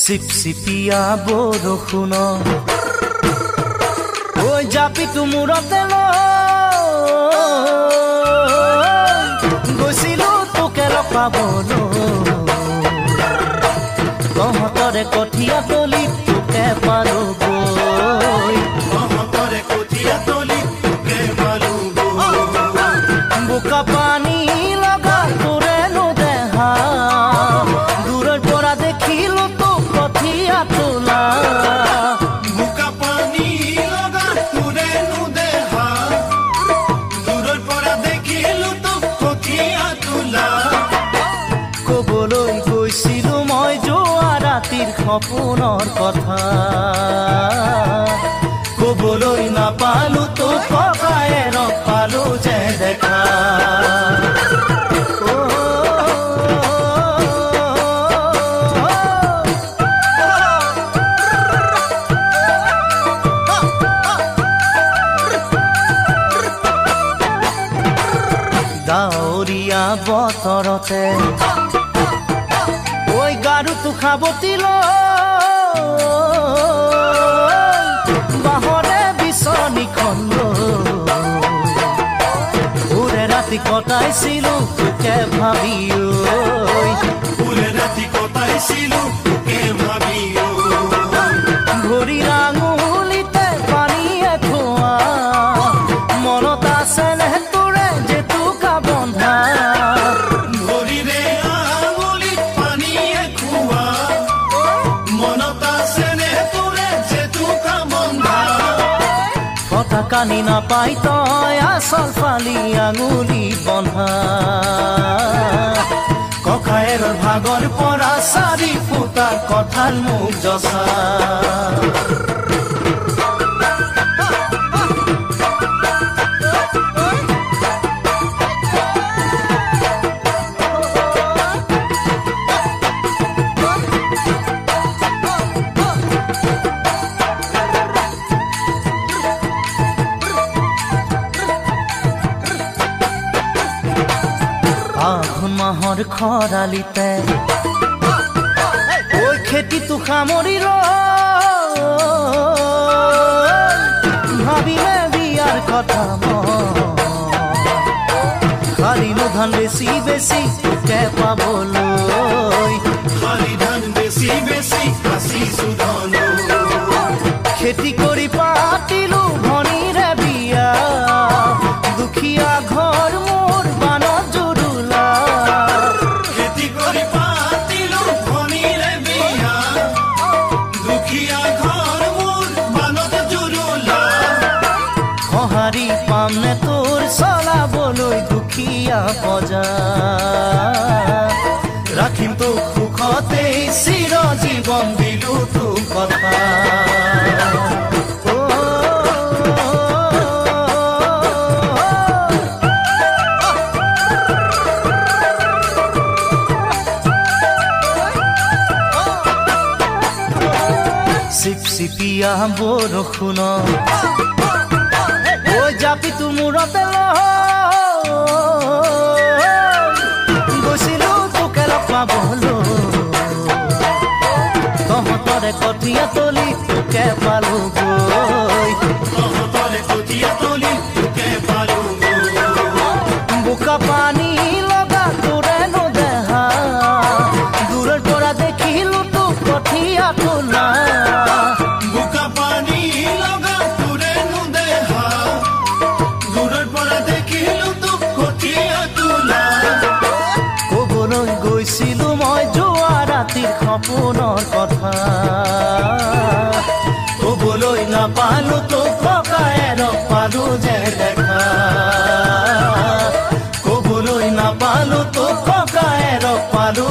চিপচিপিয়া বৰষুণ ঐ জাপিটো মূৰতে গৈছিলো তোকে লগ পাবলৈ তহঁতৰে কঠীয়া তলিত তোকে পালোগৈ বোকা পানী লগা তোৰে নোদেহা দূৰৰ পৰা দেখিলো কঠিয়া তোলা বোকা পানী লগা তোৰে নোদেহা দূৰৰ পৰা দেখিলো তোক কঠিয়া তোলা কবলৈ গৈছিলো মই যোৱা ৰাতিৰ সপোনৰ কথা কবলৈ নাপালো তোক ককায়ে লগ পালো যে দেখা ডাৱৰীয়া বতৰতে ঐ গাৰুটো খাবতি বাঁহৰে বিচনীখন ওৰে ৰাতি কটাইছিলো তোকে ভাবি ওৰে ৰাতি কটাইছিলো তোকে ভাবি ভৰি আঙুলিতে পানীয়ে খোৱা মনত আছে নে কানি নাপাই তই আচল ফালি আঙুলি বন্ধা ককায়েৰ ভাগৰ পৰা 4 ফুটাৰ কঁঠাল মোক জচা আঘোণ মাহৰ খৰালিতে ঐ খেতিটো সামৰি ভাবিলে বিয়াৰ কথা খালিনো ধান বেছি বেছি তোকে পাবলৈ খালি ধান বেছি বেছি কাচিছো ধন খেতি কৰি পাতিলো ভনীৰে বিয়া দুখীয়া ঘৰ মোৰ বানত জুৰুলা খেতি কৰি পাতিলো ভনীৰে বিয়া দুখীয়া ঘৰ মোৰ বানত জুৰুলা সঁহাৰি পাম নে তোৰ চলাবলৈ দুখীয়া বজাৰ ৰাখিম তোক সুখতে চিৰ জীৱন দিলো তোক কথা চিপচিপিয়া বৰষুণ ঐ জাপিটো মূৰতে গৈছিলো তোকে লগ পাবলৈ তহঁতৰে কঠীয়া তলি তোকে পালোগৈ তহঁতৰে কঠীয়া তলি তোকে পালোগৈ বোকা পানী লগা তোৰে নোদেহা দূৰৰ পৰা দেখিলো তোক কঠীয়া তোলা বোকা পানী লগা তোৰে নোদেহা দূৰৰ পৰা দেখিলো তোক কঠীয়া তোলা কবলৈ গৈছিলো মই যোৱা ৰাতিৰ সপোনৰ কথা কবলৈ নাপালো তোক ককায়ে লগ পালো যে দেখা কবলৈ নাপালো তোক ককায়ে লগ পালো